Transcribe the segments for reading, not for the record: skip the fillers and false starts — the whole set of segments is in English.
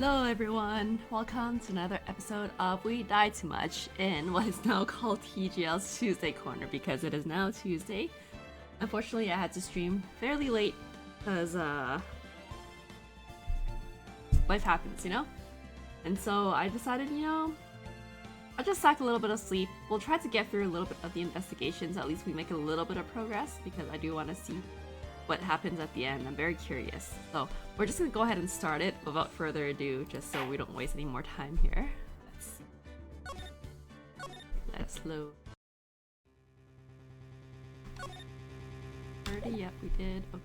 Hello everyone, welcome to another episode of We Die Too Much in what is now called TGL's Tuesday Corner because it is now Tuesday. Unfortunately I had to stream fairly late because life happens, you know? And so I decided, I'll just sack a little bit of sleep. We'll try to get through a little bit of the investigations, at least we make a little bit of progress because I do want to see what happens at the end. I'm very curious. So we're just gonna go ahead and start it without further ado, just so we don't waste any more time here. Let's see. Let's load. 30, yep, we did. Okay.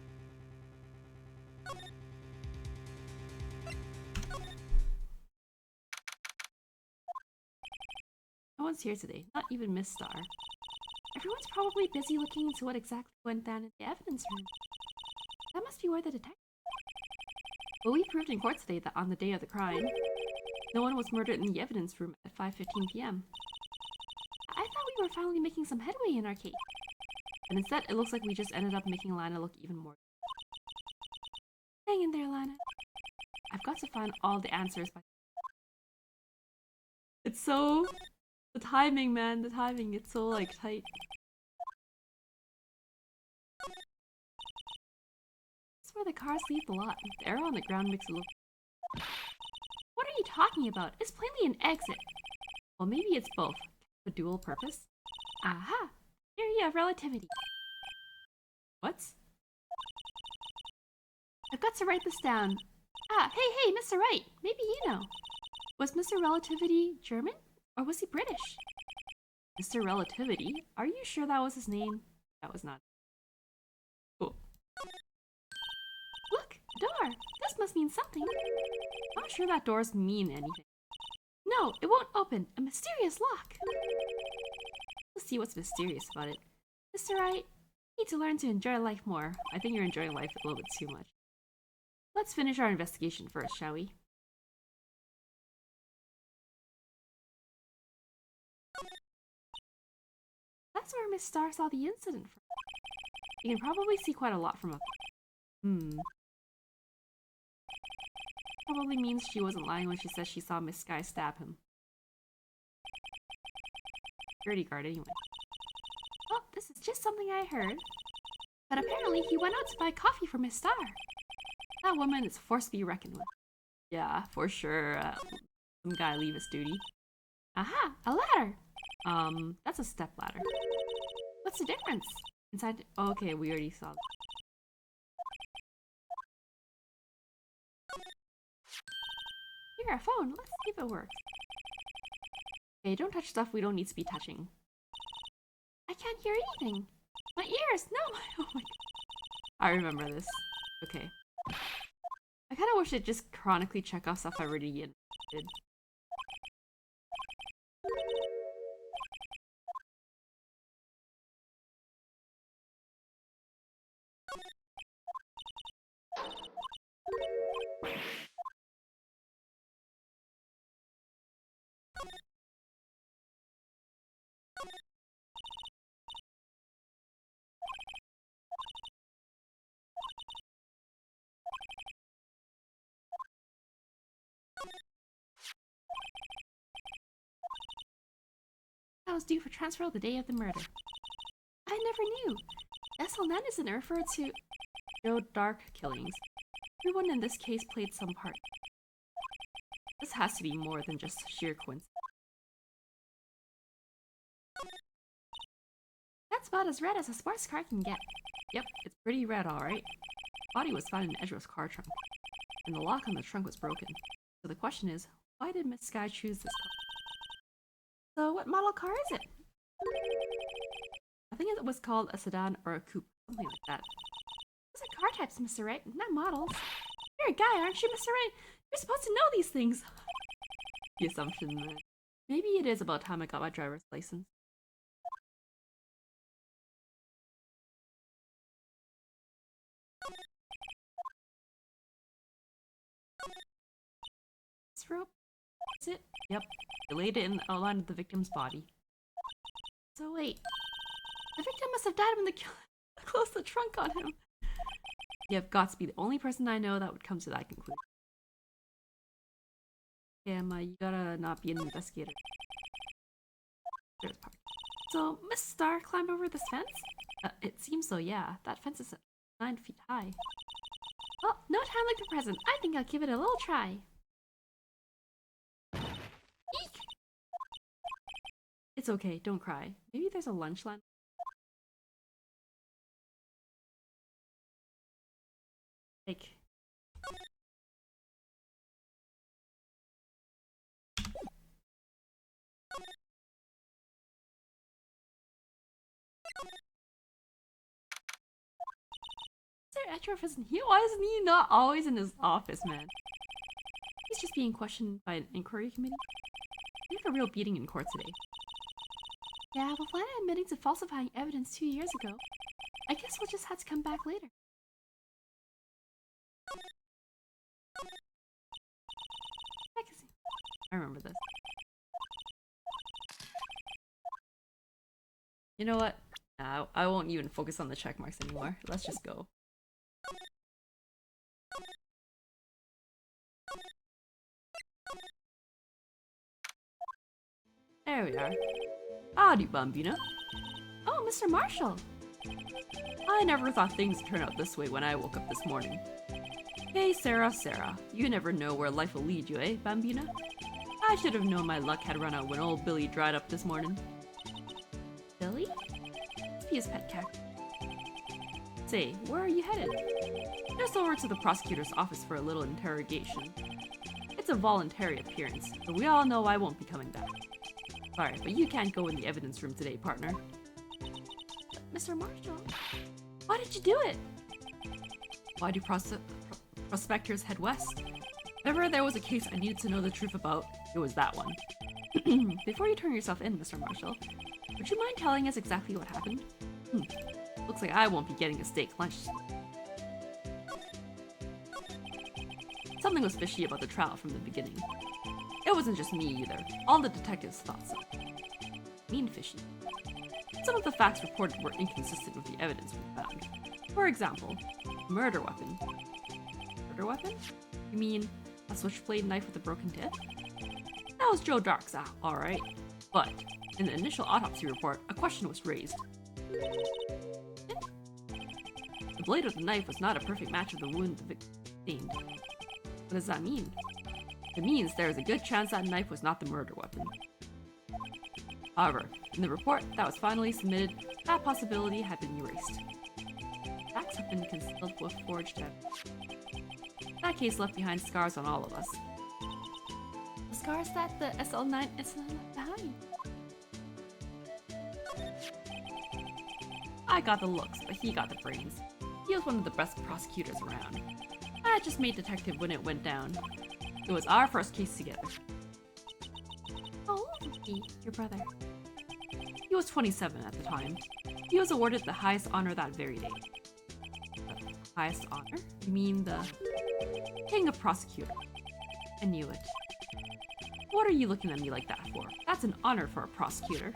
No one's here today, not even Miss Star. Everyone's probably busy looking into what exactly went down in the evidence room. That must be where the detective. Well, we proved in court today that on the day of the crime, no one was murdered in the evidence room at 5:15 p.m. I thought we were finally making some headway in our case. And instead, it looks like we just ended up making Lana look even more. Hang in there, Lana. I've got to find all the answers by... It's so... The timing, man, the timing, it's so, like, tight. That's where the cars leave the lot. The arrow on the ground makes it look... What are you talking about? It's plainly an exit. Well, maybe it's both. A dual purpose? Aha! Theory of relativity. What? I've got to write this down. Ah, hey, Mr. Wright! Maybe you know. Was Mr. Relativity German? Or was he British? Mr. Relativity? Are you sure that was his name? That was not. Cool. Look! A door! This must mean something. I'm not sure that doors mean anything. No, it won't open. A mysterious lock. Let's see what's mysterious about it. Mr. Wright, you need to learn to enjoy life more. I think you're enjoying life a little bit too much. Let's finish our investigation first, shall we? That's where Miss Star saw the incident from. You can probably see quite a lot from up. Probably means she wasn't lying when she said she saw Miss Sky stab him. Security guard, anyway. Oh, this is just something I heard. But apparently he went out to buy coffee for Miss Star. That woman is a force to be reckoned with. Yeah, for sure. Some guy leave his duty. Aha! A ladder! That's a step ladder. What's the difference? Inside... Oh, okay, we already saw that. Here, a phone. Let's see if it works. Okay, don't touch stuff we don't need to be touching. I can't hear anything. My ears! No! Oh my god. I remember this. Okay. I kinda wish it just chronically check off stuff I already did. I was due for transfer the day of the murder. I never knew. SL9 isn't referred to Joe Dark killings. Everyone in this case played some part. This has to be more than just sheer coincidence. That's about as red as a sports car can get. Yep, it's pretty red, alright. Body was found in Edgeworth's car trunk, and the lock on the trunk was broken. So the question is, why did Miss Sky choose this car? So what model car is it? I think it was called a sedan or a coupe, something like that. Those are car types, Mr. Wright, not models. You're a guy, aren't you, Mr. Wright? You're supposed to know these things. The assumption that maybe it is about time I got my driver's license. This rope? Is it? Yep. They laid it in the outline of the victim's body. So wait. The victim must have died when the killer closed the trunk on him. You have got to be the only person I know that would come to that conclusion. Okay, Emma, you gotta not be an investigator. So, Miss Star climbed over this fence? It seems so, yeah. That fence is 9 feet high. Well, no time like the present. I think I'll give it a little try. Eek! It's okay, don't cry. Maybe there's a lunch line. Like... Sir Etroff isn't here? Why isn't he not always in his office, man? He's just being questioned by an inquiry committee. He took a real beating in court today. Yeah, well, Lana admitting to falsifying evidence 2 years ago. I guess we'll just have to come back later. I remember this. You know what? Nah, I won't even focus on the check marks anymore. Let's just go. There we are. Howdy, Bambina. Oh, Mr. Marshall! I never thought things would turn out this way when I woke up this morning. Hey, Sarah. You never know where life will lead you, eh, Bambina? I should have known my luck had run out when old Billy dried up this morning. Billy? Must be his pet cat. Say, where are you headed? Just over to the prosecutor's office for a little interrogation. It's a voluntary appearance, but we all know I won't be coming back. Sorry, but you can't go in the evidence room today, partner. Mr. Marshall, why did you do it? Why do prospectors head west? If ever there was a case I needed to know the truth about, it was that one. Before you turn yourself in, Mr. Marshall, would you mind telling us exactly what happened? Looks like I won't be getting a steak lunch. Something was fishy about the trial from the beginning. It wasn't just me either. All the detectives thought so. Mean fishy. Some of the facts reported were inconsistent with the evidence we found. For example, murder weapon. Murder weapon? You mean a switchblade knife with a broken tip? That was Joe Dark's, alright. But, in the initial autopsy report, a question was raised. The blade of the knife was not a perfect match of the wound the victim sustained. What does that mean? It means there is a good chance that knife was not the murder weapon. However, in the report that was finally submitted, that possibility had been erased. Facts have been concealed with forged evidence. That case left behind scars on all of us. The scars that the SL9 incident left behind. I got the looks, but he got the brains. He was one of the best prosecutors around. I just made detective when it went down. It was our first case together. How old was he, your brother? He was 27 at the time. He was awarded the highest honor that very day. The highest honor? You mean the King of Prosecutor? I knew it. What are you looking at me like that for? That's an honor for a prosecutor.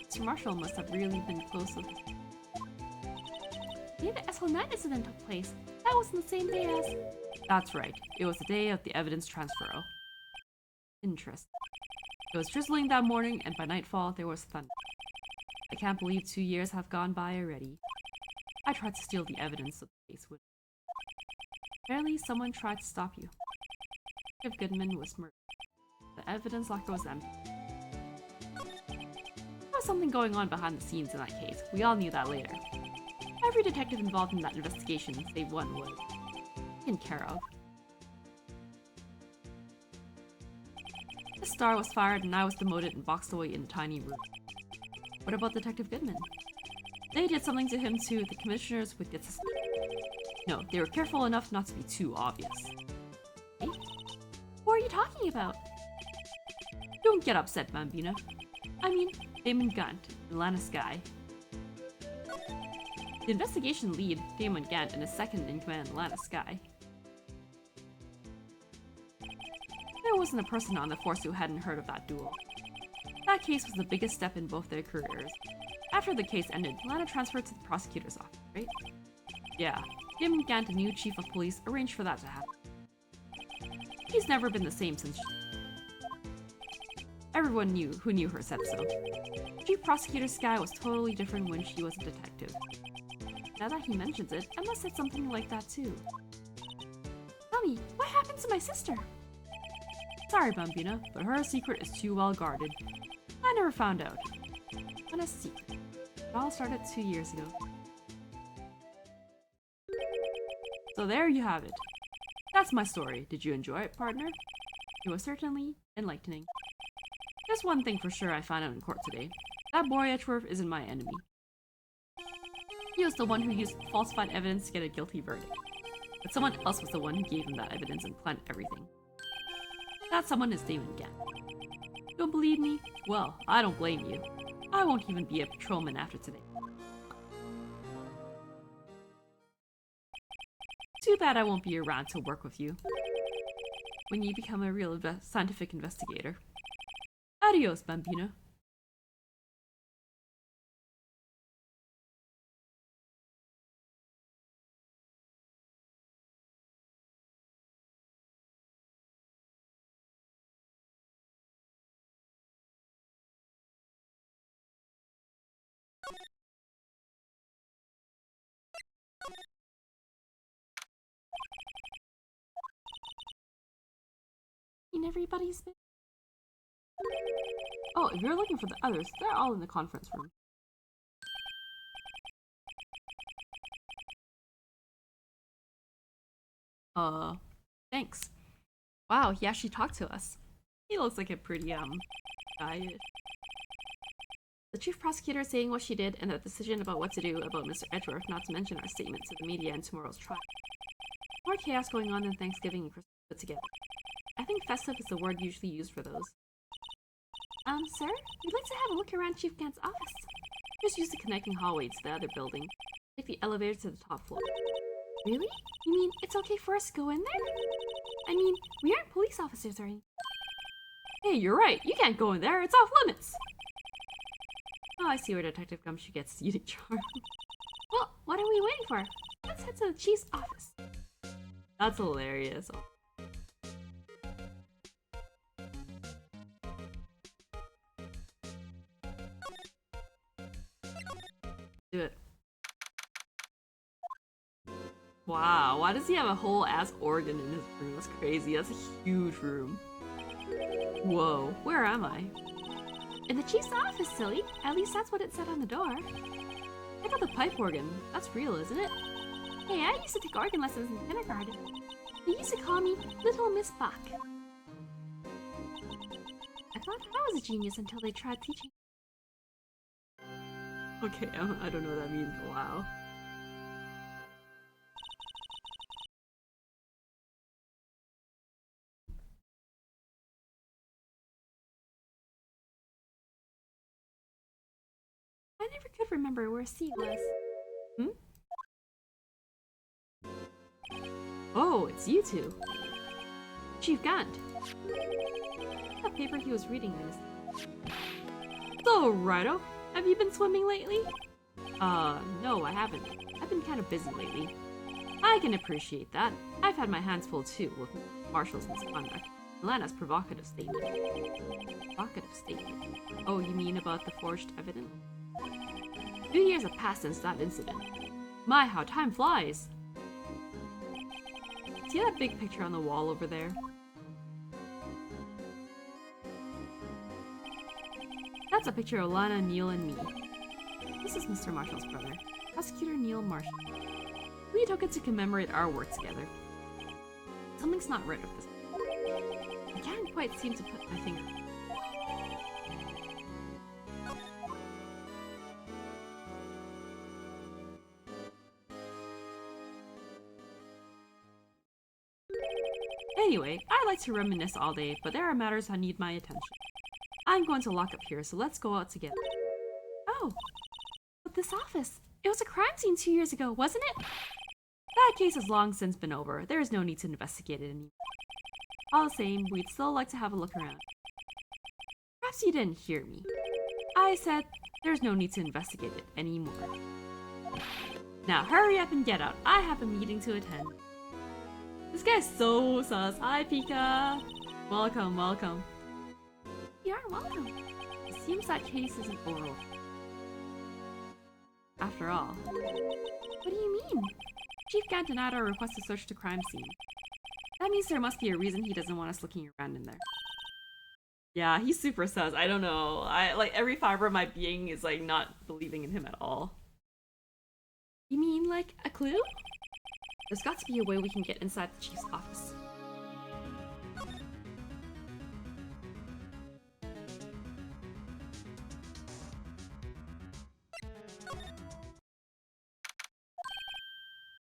Mr. Marshall must have really been close with him. The day the SL9 incident took place, that was the same day as... That's right. It was the day of the evidence transfer. Interesting. It was drizzling that morning, and by nightfall, there was thunder. I can't believe 2 years have gone by already. I tried to steal the evidence of the case with... Apparently, someone tried to stop you. If Goodman was murdered. The evidence locker was empty. There was something going on behind the scenes in that case. We all knew that later. Every detective involved in that investigation, save one, was taken care of. The star was fired and I was demoted and boxed away in a tiny room. What about Detective Goodman? They did something to him too. The commissioners would get suspicious. No, they were careful enough not to be too obvious. Hey? Who are you talking about? Don't get upset, Bambina. I mean, Damon Gant, Atlanta Sky. The investigation lead, Damon Gant, and his second-in-command, Atlanta Sky. There wasn't a person on the force who hadn't heard of that duel. That case was the biggest step in both their careers. After the case ended, Lana transferred to the prosecutor's office, right? Yeah, Damon Gant, the new chief of police, arranged for that to happen. He's never been the same since Everyone who knew her said so. Chief Prosecutor Sky was totally different when she was a detective. Now that he mentions it, Emma said something like that too. Tell me, what happened to my sister? Sorry, Bambina, but her secret is too well guarded. I never found out. What a secret. It all started 2 years ago. So there you have it. That's my story. Did you enjoy it, partner? It was certainly enlightening. There's one thing for sure I found out in court today. That boy Edgeworth isn't my enemy. He was the one who used falsified evidence to get a guilty verdict. But someone else was the one who gave him that evidence and planned everything. That someone is Damon again. Don't believe me? Well, I don't blame you. I won't even be a patrolman after today. Too bad I won't be around to work with you when you become a real scientific investigator. Adios, Bambino. Everybody's been. Oh, if you're looking for the others, they're all in the conference room. Thanks. Wow, he actually talked to us. He looks like a pretty, guy. The chief prosecutor is saying what she did and the decision about what to do about Mr. Edgeworth, not to mention our statement to the media and tomorrow's trial. More chaos going on than Thanksgiving and Christmas put together. I think festive is the word usually used for those. Sir? We'd like to have a look around Chief Gant's office. Just use the connecting hallway to the other building. Take the elevator to the top floor. Really? You mean it's okay for us to go in there? I mean, we aren't police officers or anything. Hey, you're right. You can't go in there. It's off limits. Oh, I see where Detective Gumshoe gets unique charm. Well, what are we waiting for? Let's head to the chief's office. That's hilarious. Do it. Wow, why does he have a whole ass organ in his room? That's crazy. That's a huge room. Whoa, where am I? In the chief's office, silly. At least that's what it said on the door. I got the pipe organ. That's real, isn't it? Hey, I used to take organ lessons in kindergarten. They used to call me Little Miss Bach. I thought I was a genius until they tried teaching. Okay, I don't know what that means. Wow. I never could remember where C was. Hmm? Oh, it's you two. Chief Gant. That paper he was reading is. So, Righto, have you been swimming lately? No, I haven't. I've been kind of busy lately. I can appreciate that. I've had my hands full too with Marshall's misconduct. Lana's provocative statement. Provocative statement? Oh, you mean about the forged evidence? 2 years have passed since that incident. My, how time flies! See that big picture on the wall over there? That's a picture of Lana, Neil, and me. This is Mr. Marshall's brother, Prosecutor Neil Marshall. We took it to commemorate our work together. Something's not right with this. I can't quite seem to put my finger on it. Anyway, I like to reminisce all day, but there are matters that need my attention. I'm going to lock up here, so let's go out together. Oh, but this office. It was a crime scene 2 years ago, wasn't it? That case has long since been over. There is no need to investigate it anymore. All the same, we'd still like to have a look around. Perhaps you didn't hear me. I said there's no need to investigate it anymore. Now hurry up and get out. I have a meeting to attend. This guy's so sus. Hi, Pika. Welcome, welcome. you are welcome. It seems that case isn't oral. After all. What do you mean? Chief Gantonato requests a search the crime scene. That means there must be a reason he doesn't want us looking around in there. Yeah, he's super sus. I don't know. Like every fiber of my being is like not believing in him at all. You mean like a clue? There's got to be a way we can get inside the chief's office.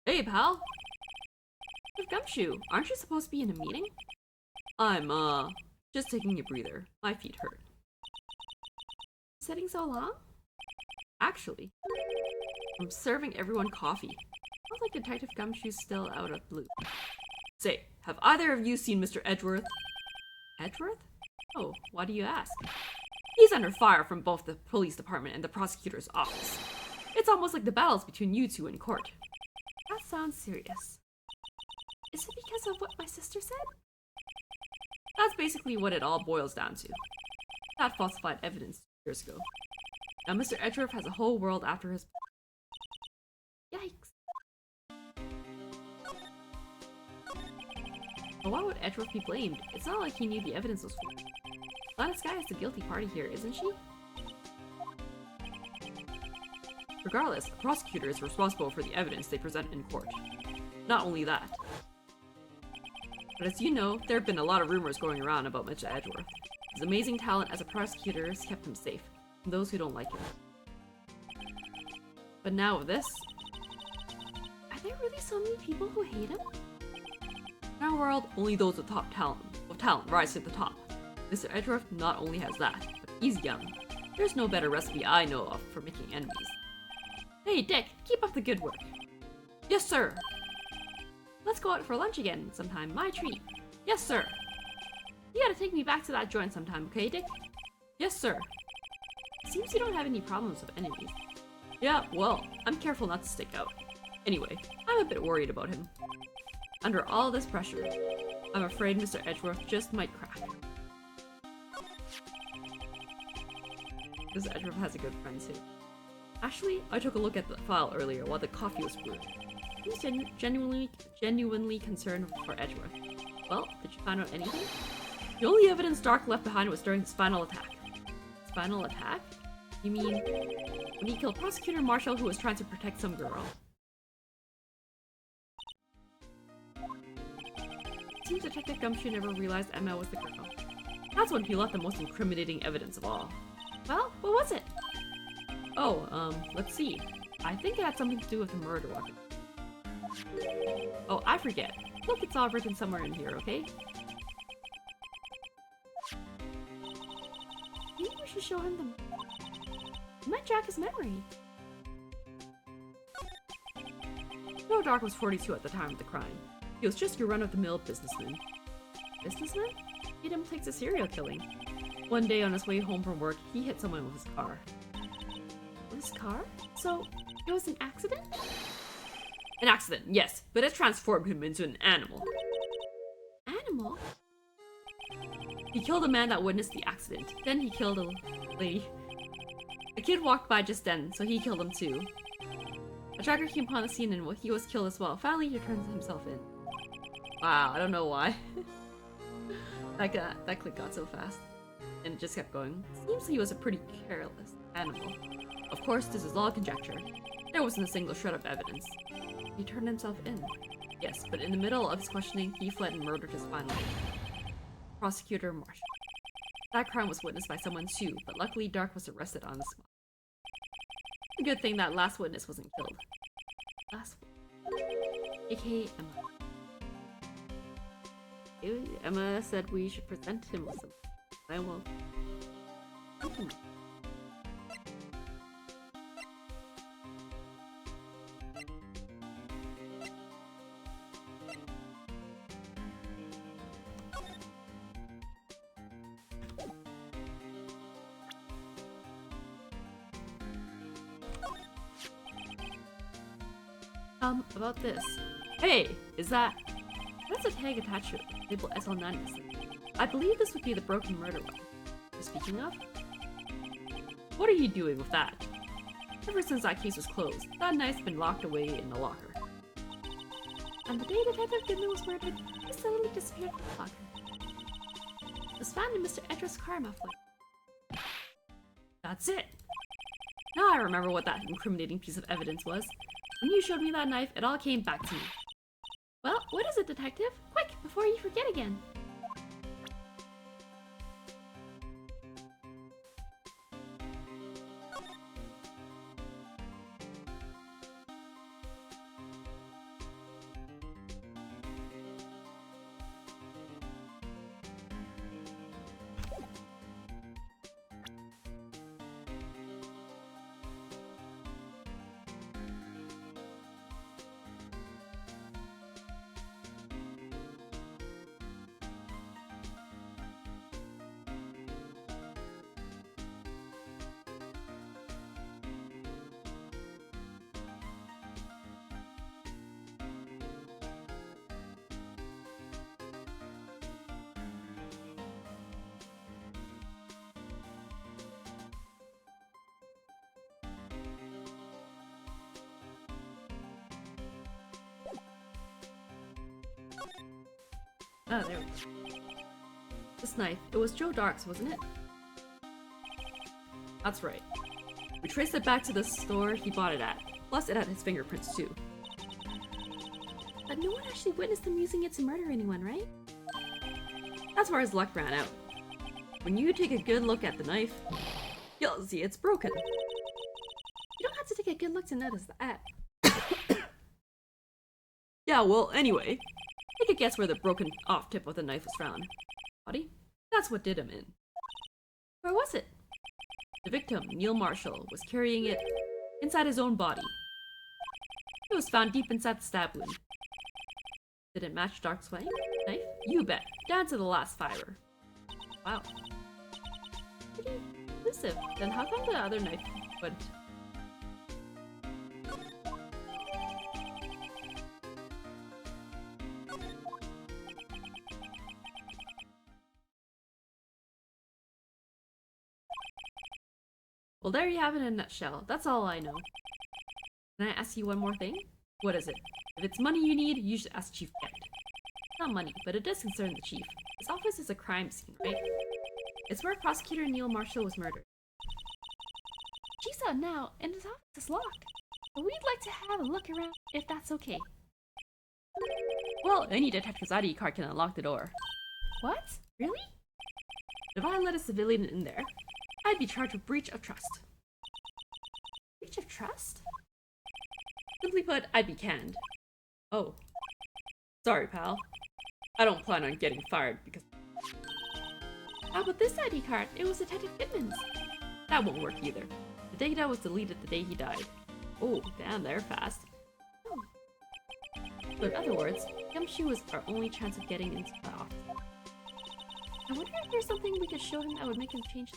Hey, pal! Gumshoe, aren't you supposed to be in a meeting? I'm, just taking a breather. My feet hurt. Sitting so long? Actually, I'm serving everyone coffee. Sounds like Detective Gumshoe's still out of the loop. Say, have either of you seen Mr. Edgeworth? Edgeworth? Oh, why do you ask? He's under fire from both the police department and the prosecutor's office. It's almost like the battle's between you two in court. That sounds serious. Is it because of what my sister said? That's basically what it all boils down to. That falsified evidence 2 years ago. Now Mr. Edgeworth has a whole world after his... Yikes. But why would Edgeworth be blamed? It's not like he knew the evidence was false. Gladys Sky is the guilty party here, isn't she? Regardless, the prosecutor is responsible for the evidence they present in court. Not only that, but as you know, there have been a lot of rumors going around about Mr. Edgeworth. His amazing talent as a prosecutor has kept him safe from those who don't like him. But now with this... Are there really so many people who hate him? In our world, only those with talent rise to the top. Mr. Edgeworth not only has that, but he's young. There's no better recipe I know of for making enemies. Hey Dick, keep up the good work. Yes, sir. Let's go out for lunch again sometime, my treat. Yes, sir. You gotta take me back to that joint sometime, okay, Dick? Yes, sir. Seems you don't have any problems with enemies. Yeah, well, I'm careful not to stick out. Anyway, I'm a bit worried about him. Under all this pressure, I'm afraid Mr. Edgeworth just might crack. Mr. Edgeworth has a good friend too. Actually, I took a look at the file earlier while the coffee was brewing. He was genuinely concerned for Edgeworth. Well, did you find out anything? The only evidence Dark left behind was during his final attack. Final attack? You mean when he killed Prosecutor Marshall who was trying to protect some girl? Seems Detective Gumshoe never realized Emma was the girl. That's when he left the most incriminating evidence of all. Well, what was it? Oh, let's see. I think it had something to do with the murder weapon. Oh, I forget. Look, it's all written somewhere in here, okay? Maybe we should show him the... It might jog his memory. Joe Dark was 42 at the time of the crime. He was just your run-of-the-mill businessman. Businessman? He didn't take to serial killing. One day on his way home from work, he hit someone with his car. His car? So, it was an accident? An accident, yes, but it transformed him into an animal. Animal? He killed a man that witnessed the accident. Then he killed a lady. A kid walked by just then, so he killed him too. A tracker came upon the scene and he was killed as well. Finally, he turns himself in. Wow, I don't know why. that clip got so fast. And it just kept going. Seems he was a pretty careless animal. Of course, this is all conjecture. There wasn't a single shred of evidence. He turned himself in. Yes, but in the middle of his questioning, he fled and murdered his final Prosecutor Marshall. That crime was witnessed by someone too, but luckily Dark was arrested on the spot. A good thing that last witness wasn't killed. Last one. AKA Emma. Emma said we should present him with something. I will. About this. Hey, is that... That's a tag attached to it, labeled SL9. I believe this would be the broken murder weapon. you're speaking of? What are you doing with that? Ever since that case was closed, that knife's been locked away in the locker. On the day Detective Goodman was murdered, it suddenly disappeared from the locker. It was found in Mr. Edger's car muffler. That's it! Now I remember what that incriminating piece of evidence was. When you showed me that knife, it all came back to me. Well, what is it, Detective? Quick, before you forget again! Oh, there we go. This knife, it was Joe Dark's, wasn't it? That's right. We traced it back to the store he bought it at. Plus, it had his fingerprints too. But no one actually witnessed him using it to murder anyone, right? That's where his luck ran out. When you take a good look at the knife, you'll see it's broken. You don't have to take a good look to notice that. Yeah, well, anyway. Take a guess where the broken off tip of the knife was found. Body? That's what did him in. Where was it? The victim, Neil Marshall, was carrying it inside his own body. It was found deep inside the stab wound. Did it match Dark's knife? You bet. Down to the last fiber. Wow. Pretty elusive. Then how come the other knife went? Well, there you have it in a nutshell. That's all I know. Can I ask you one more thing? What is it? If it's money you need, you should ask Chief Kent. Not money, but it does concern the chief. His office is a crime scene, right? It's where Prosecutor Neil Marshall was murdered. She's out now, and his office is locked. But we'd like to have a look around, if that's okay. Well, any detective's ID card can unlock the door. What? Really? If I let a civilian in there, I'd be charged with breach of trust. Breach of trust? Simply put, I'd be canned. Oh. Sorry, pal. I don't plan on getting fired because... How about this ID card? It was Detective Goodman's. That won't work either. The data was deleted the day he died. Oh, damn, they're fast. Oh. So in other words, Gumshoe was our only chance of getting into the office. I wonder if there's something we could show him that would make him change.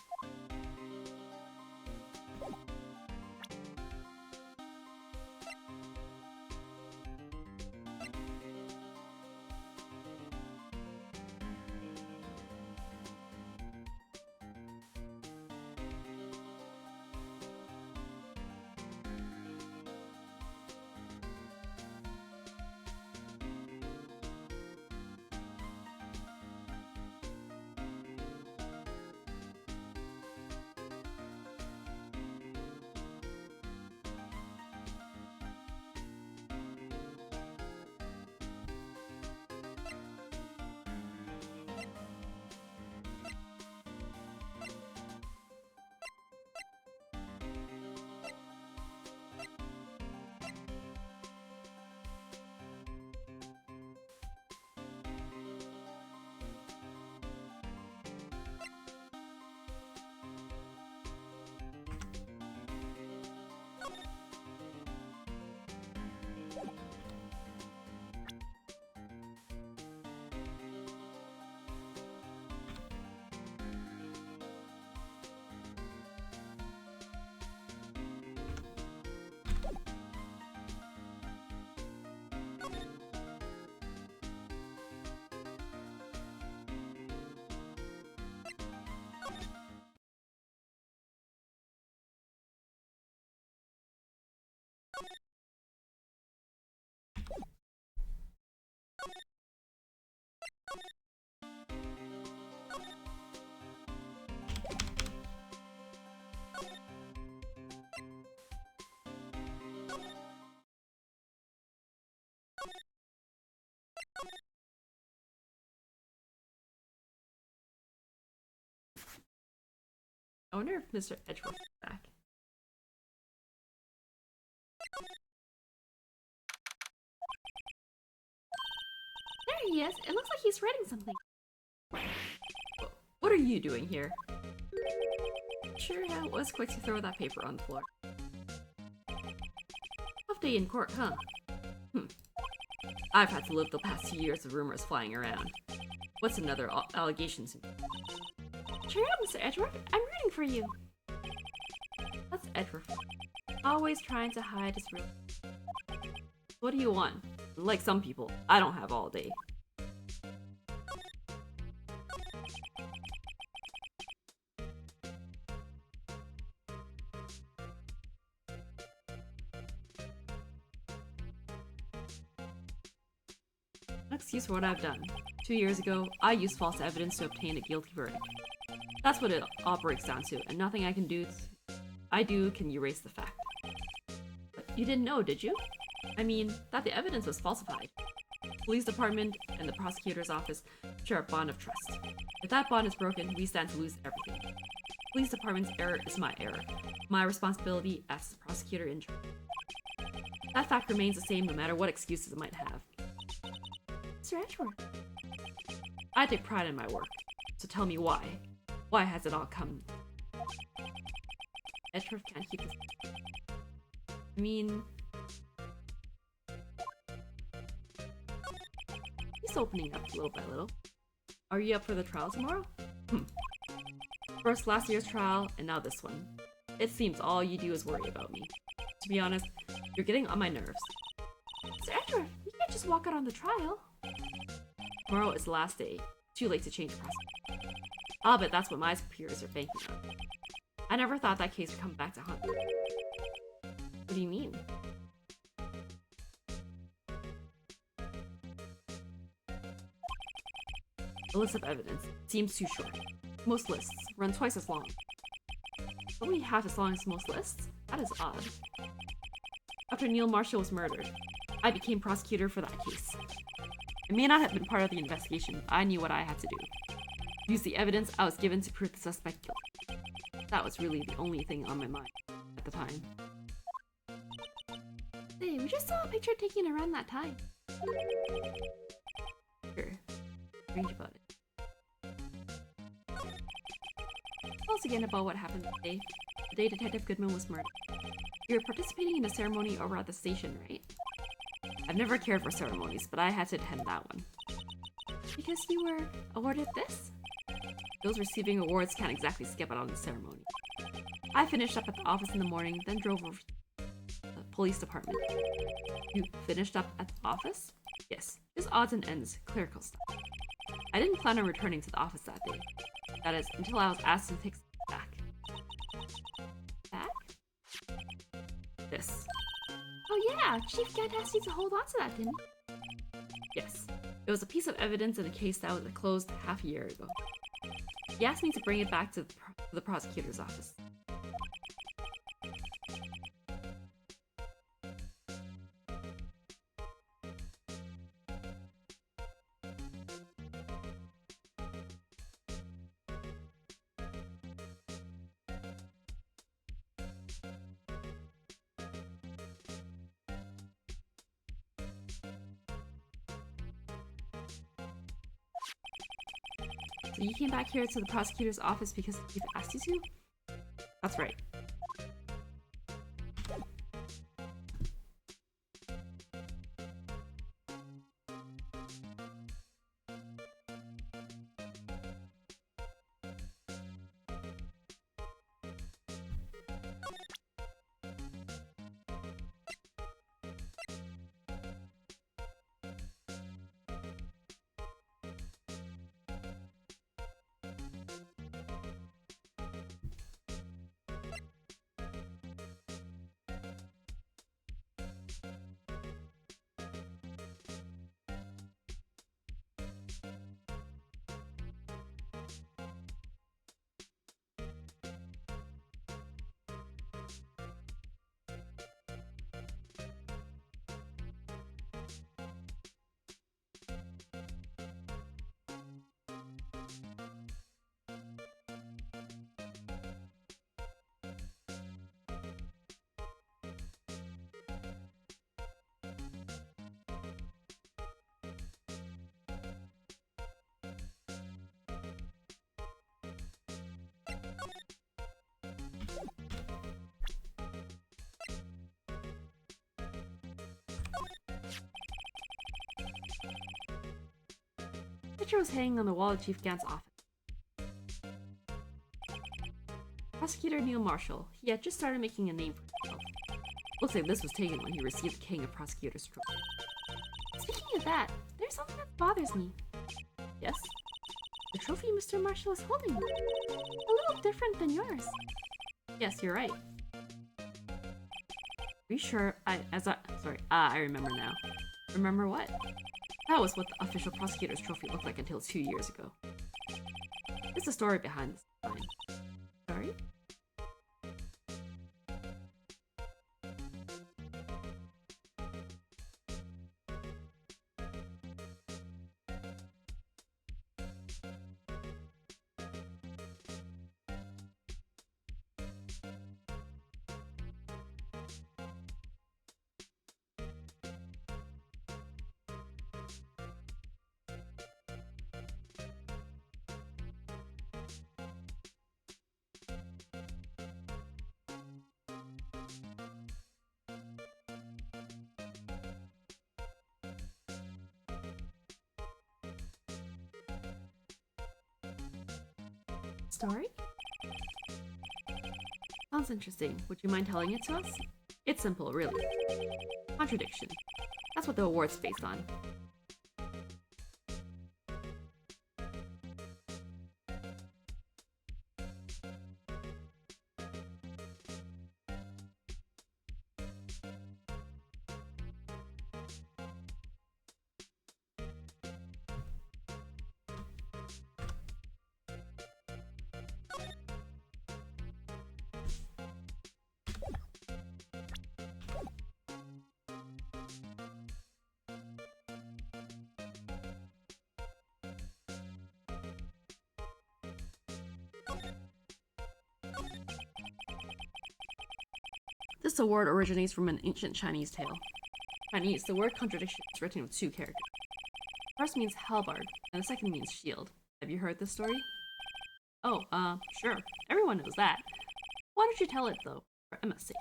I wonder if Mr. Edgeworth is back. There he is. It looks like he's writing something. What are you doing here? Sure how it was quick to throw that paper on the floor. Tough day in court, huh? I've had to live the past 2 years of rumors flying around. What's another allegation to me? Cheer up, Mr. Edgeworth. I'm rooting for you. That's Edgeworth. Always trying to hide his real. What do you want? Like some people, I don't have all day. An excuse for what I've done. 2 years ago, I used false evidence to obtain a guilty verdict. That's what it all breaks down to, and nothing I do can erase the fact. But you didn't know, did you? I mean, that the evidence was falsified. Police department and the prosecutor's office share a bond of trust. If that bond is broken, we stand to lose everything. Police department's error is my error. My responsibility as the prosecutor in charge. That fact remains the same no matter what excuses it might have. Mr. Edgeworth. I take pride in my work, so tell me why. Why has it all come? Edgeworth can't keep this. I mean, he's opening up little by little. Are you up for the trial tomorrow? First last year's trial, and now this one. It seems all you do is worry about me. To be honest, you're getting on my nerves. Mr. Edgeworth, you can't just walk out on the trial. Tomorrow is the last day. Too late to change the process. I'll bet that's what my superiors are banking on. I never thought that case would come back to haunt me. What do you mean? The list of evidence seems too short. Most lists run twice as long. Only half as long as most lists? That is odd. After Neil Marshall was murdered, I became prosecutor for that case. I may not have been part of the investigation, but I knew what I had to do. Use the evidence I was given to prove the suspect guilty. That was really the only thing on my mind at the time. Hey, we just saw a picture taken around that time. Sure. Strange about it. Tell us again about what happened that day. The day Detective Goodman was murdered. You were participating in a ceremony over at the station, right? I've never cared for ceremonies, but I had to attend that one. Because you were awarded this? Those receiving awards can't exactly skip out on the ceremony. I finished up at the office in the morning, then drove over to the police department. You finished up at the office? Yes, just odds and ends, clerical stuff. I didn't plan on returning to the office that day. That is, until I was asked to take something back. Back? This. Oh yeah, Chief Gant asked you to hold on to that, didn't he? Yes. It was a piece of evidence in a case that was closed half a year ago. He asked me to bring it back to the prosecutor's office. So you came back here to the prosecutor's office because the chief asked you to? That's right. picture was hanging on the wall of Chief Gant's office. Prosecutor Neil Marshall. He had just started making a name for himself. Looks like this was taken when he received the King of Prosecutors trophy. Speaking of that, there's something that bothers me. Yes? The trophy Mr. Marshall is holding. A little different than yours. Yes, you're right. Are you sure? I remember now. Remember what? That was what the official prosecutor's trophy looked like until 2 years ago. There's a story behind this design. Sorry? Story? Sounds interesting. Would you mind telling it to us? It's simple, really. Contradiction. That's what the award's based on. This award originates from an ancient Chinese tale. Chinese, the word contradiction is written with 2 characters. The first means halberd, and the second means shield. Have you heard this story? Oh, sure. Everyone knows that. Why don't you tell it, though, for Emma's sake?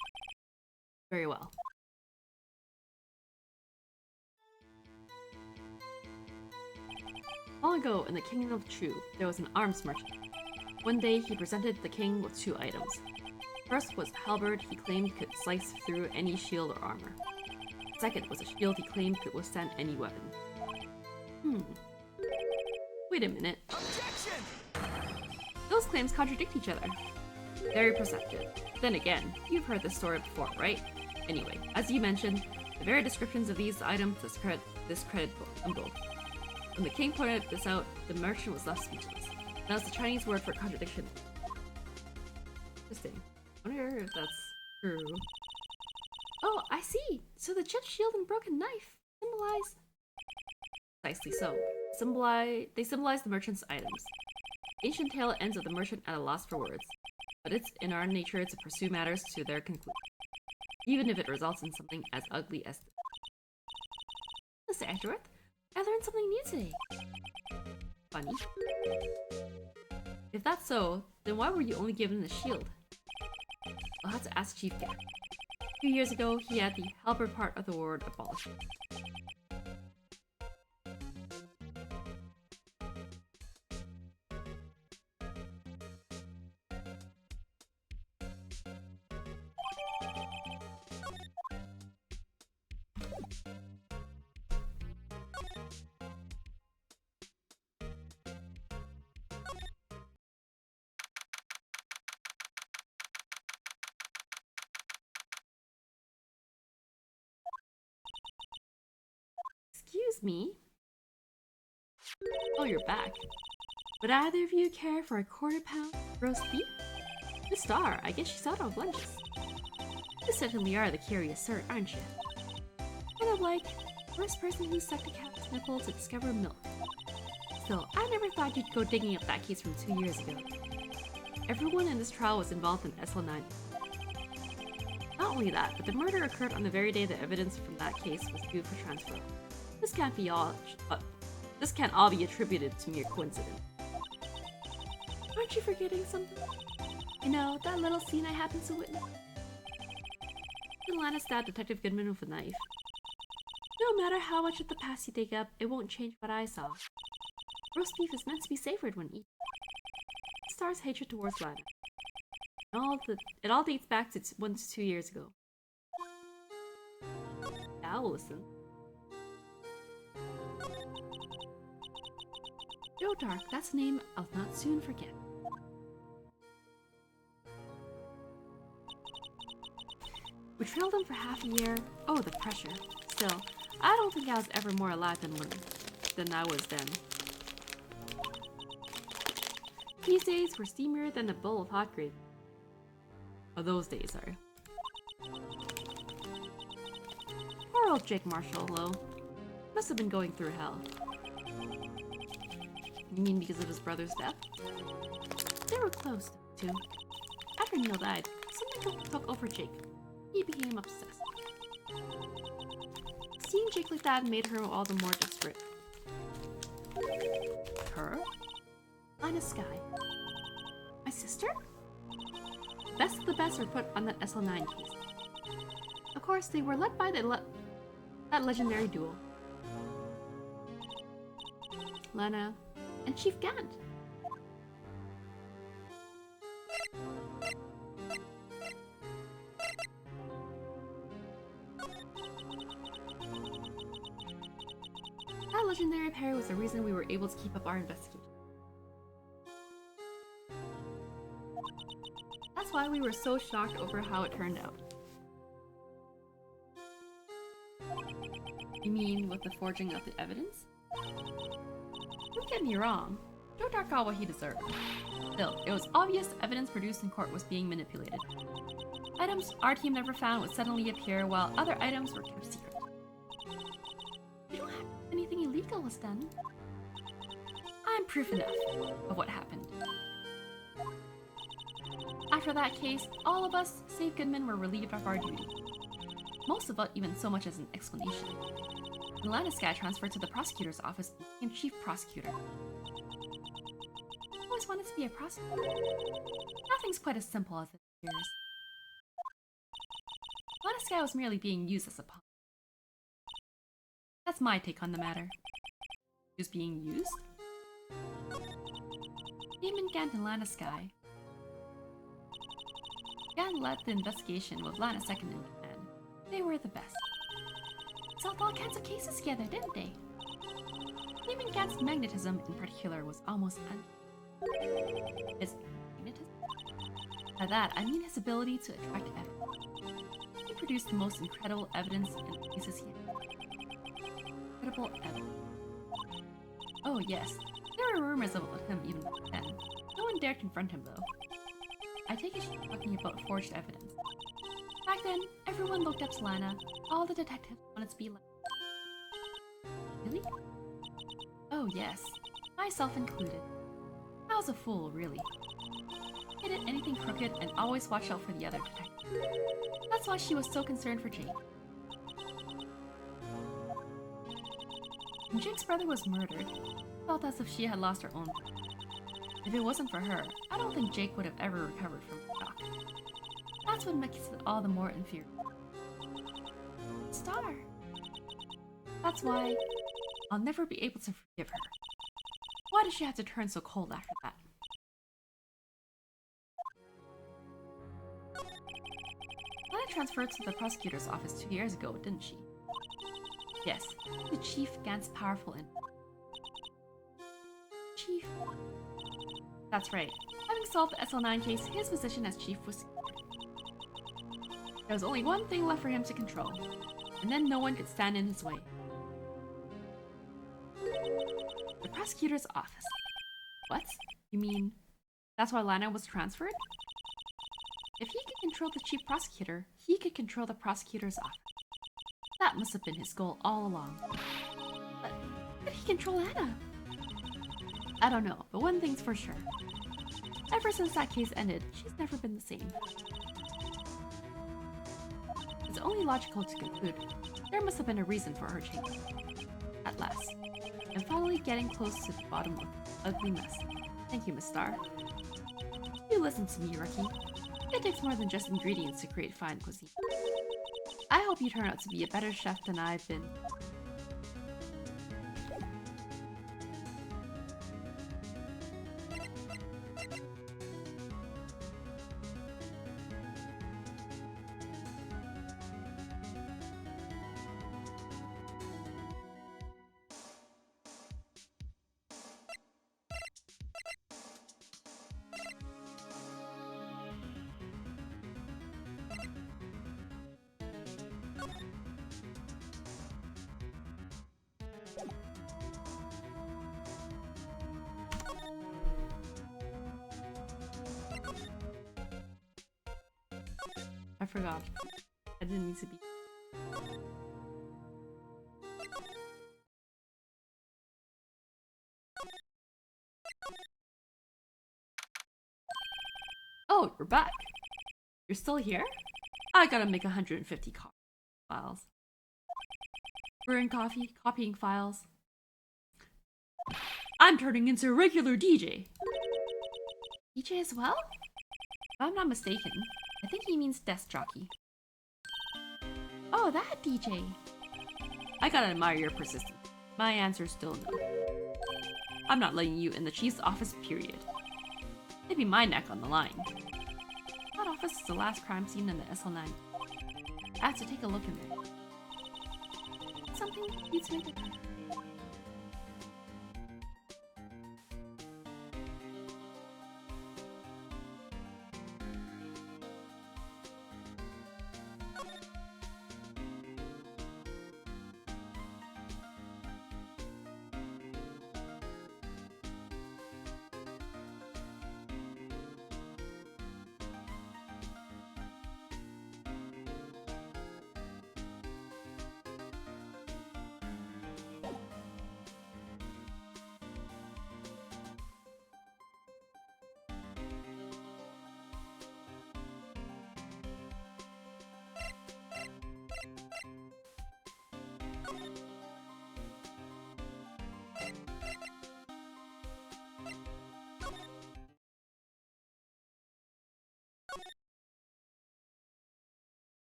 Very well. Long ago, in the kingdom of Chu, there was an arms merchant. One day, he presented the king with 2 items. First was a halberd he claimed could slice through any shield or armor. Second was a shield he claimed could withstand any weapon. Wait a minute. Objection! Those claims contradict each other. Very perceptive. Then again, you've heard this story before, right? Anyway, as you mentioned, the very descriptions of these items discredit them both. When the king pointed this out, the merchant was left speechless. That's the Chinese word for contradiction. Interesting. I wonder if that's true. Oh, I see! So the jet shield and broken knife symbolize... Precisely so. They symbolize the merchant's items. Ancient tale ends with the merchant at a loss for words, but it's in our nature to pursue matters to their conclusion, even if it results in something as ugly as this. Mr. Edgeworth, I learned something new today. Funny. If that's so, then why were you only given the shield? I'll have to ask Chief Gant. A few years ago, he had the halberd part of the award abolished. Excuse me? Oh, you're back. Would either of you care for a quarter-pound roast beef? Miss Star, I guess she's out of lunches. You certainly are the curious sort, aren't you? Kind of like the first person who sucked a cat's nipple to discover milk. Still, I never thought you'd go digging up that case from 2 years ago. Everyone in this trial was involved in SL9. Not only that, but the murder occurred on the very day the evidence from that case was due for transfer. This can't all be attributed to mere coincidence. Aren't you forgetting something? You know, that little scene I happened to witness? Lana stabbed Detective Goodman with a knife. No matter how much of the past you dig up, it won't change what I saw. Roast beef is meant to be savored when eaten. Star's hatred towards Lana. It all dates back to 1 to 2 years ago. Yeah, I'll listen. Joe Dark, that's a name I'll not soon forget. We trailed him for half a year. Oh, the pressure. Still, I don't think I was ever more alive than I was then. These days were steamier than a bowl of hot gravy. Oh, those days, sorry. Poor old Jake Marshall, though. Must have been going through hell. You mean because of his brother's death? They were close, too. After Neil died, something took over Jake. He became obsessed. Seeing Jake like that made her all the more desperate. Her? Lana Sky. My sister? Best of the best were put on that SL9 case. Of course, they were led by that legendary duo. Lana and Chief Gant. That legendary pair was the reason we were able to keep up our investigation. That's why we were so shocked over how it turned out. You mean with the forging of the evidence? Don't get me wrong, Joe Dark got what he deserved. Still, it was obvious the evidence produced in court was being manipulated. Items our team never found would suddenly appear while other items were kept secret. We don't have anything illegal was done. I'm proof enough of what happened. After that case, all of us, save Goodman, were relieved of our duty. Most of it even so much as an explanation. And Laniska transferred to the prosecutor's office and became chief prosecutor. I always wanted to be a prosecutor. Nothing's quite as simple as it appears. Laniska was merely being used as a pawn. That's my take on the matter. He was being used? Damon Gant and Lana Sky. Gant led the investigation with Lana second in command. They were the best. Solved all kinds of cases together, didn't they? Damon Gant's magnetism in particular was almost His magnetism? By that, I mean his ability to attract evidence. He produced the most incredible evidence in the cases he had. Incredible evidence. Oh yes, there were rumors about him even back then. No one dared confront him though. I take it she's talking about forged evidence. Back then, everyone looked up to Lana. All the detectives wanted to be like. Really? Oh yes, myself included. I was a fool, really. I did anything crooked and always watched out for the other detectives. That's why she was so concerned for Jake. When Jake's brother was murdered, it felt as if she had lost her own brother. If it wasn't for her, I don't think Jake would have ever recovered from the shock. That's what makes it all the more infuriating. Star. That's why I'll never be able to forgive her. Why did she have to turn so cold after that? Lana transferred to the prosecutor's office 2 years ago, didn't she? Yes, the Chief Gant's powerful in. Chief. That's right. Having solved the SL9 case, his position as chief was secured. There was only one thing left for him to control, and then no one could stand in his way. The prosecutor's office. What? You mean that's why Lana was transferred? If he could control the chief prosecutor, he could control the prosecutor's office. That must have been his goal all along. But how did he control Lana? I don't know, but one thing's for sure. Ever since that case ended, she's never been the same. It's only logical to conclude there must have been a reason for her change. At last, I'm finally getting close to the bottom of the ugly mess. Thank you, Miss Star. You listen to me, Rookie. It takes more than just ingredients to create fine cuisine. I hope you turn out to be a better chef than I've been. forgot. I didn't need to be. Oh, you're back. You're still here? I gotta make 150 files. Brewing coffee, copying files. I'm turning into a regular DJ. DJ as well? If I'm not mistaken, I think he means desk jockey. Oh, that DJ. I gotta admire your persistence. My answer's still no. I'm not letting you in the chief's office, period. Maybe my neck on the line. That office is the last crime scene in the SL9. I have to take a look in there. Something needs to make it.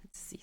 Let's see.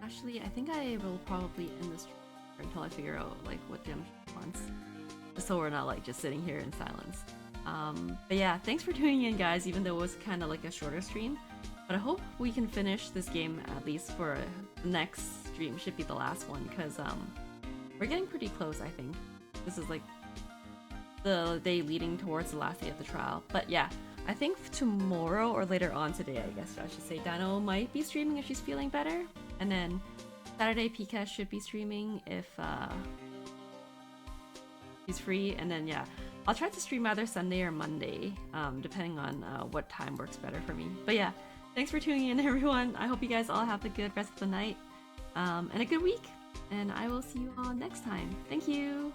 Actually, I think I will probably end this until I figure out like what Jim wants, so we're not like just sitting here in silence. But yeah, thanks for tuning in, guys. Even though it was kind of like a shorter stream, but I hope we can finish this game at least for the next stream. Should be the last one because we're getting pretty close. I think this is like the day leading towards the last day of the trial. But yeah, I think tomorrow or later on today, I guess I should say, Dano might be streaming if she's feeling better. And then Saturday, Pika should be streaming if he's free. And then yeah, I'll try to stream either Sunday or Monday, depending on what time works better for me. But yeah, thanks for tuning in, everyone. I hope you guys all have a good rest of the night and a good week. And I will see you all next time. Thank you!